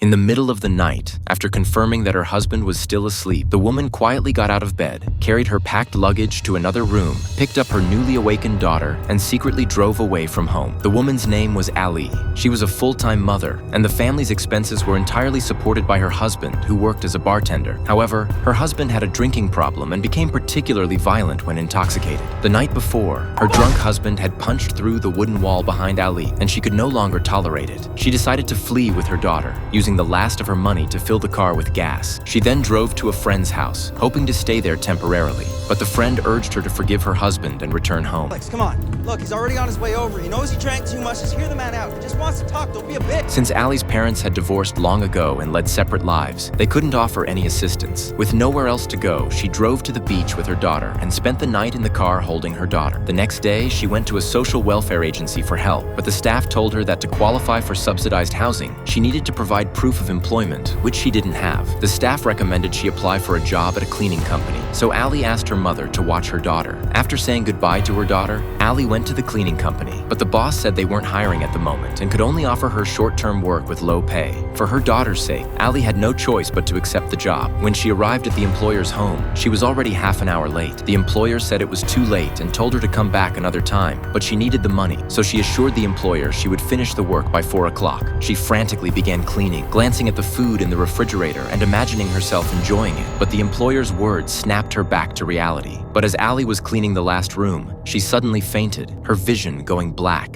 In the middle of the night, after confirming that her husband was still asleep, the woman quietly got out of bed, carried her packed luggage to another room, picked up her newly awakened daughter, and secretly drove away from home. The woman's name was Ali. She was a full-time mother, and the family's expenses were entirely supported by her husband, who worked as a bartender. However, her husband had a drinking problem and became particularly violent when intoxicated. The night before, her drunk husband had punched through the wooden wall behind Ali, and she could no longer tolerate it. She decided to flee with her daughter, using the last of her money to fill the car with gas. She then drove to a friend's house, hoping to stay there temporarily. But the friend urged her to forgive her husband and return home. Alex, come on. Look, he's already on his way over. He knows he drank too much. Just hear the man out. He just wants to talk. Don't be a bitch. Since Ali's parents had divorced long ago and led separate lives, they couldn't offer any assistance. With nowhere else to go, she drove to the beach with her daughter and spent the night in the car holding her daughter. The next day, she went to a social welfare agency for help, but the staff told her that to qualify for subsidized housing, she needed to provide proof of employment, which she didn't have. The staff recommended she apply for a job at a cleaning company, so Ali asked her mother to watch her daughter. After saying goodbye to her daughter, Ali went to the cleaning company, but the boss said they weren't hiring at the moment and could only offer her short-term work with low pay. For her daughter's sake, Ali had no choice but to accept the job. When she arrived at the employer's home, she was already half an hour late. The employer said it was too late and told her to come back another time, but she needed the money, so she assured the employer she would finish the work by 4 o'clock. She frantically began cleaning, glancing at the food in the refrigerator and imagining herself enjoying it, but the employer's words snapped her back to reality. But as Ali was cleaning the last room, she suddenly fainted, her vision going black.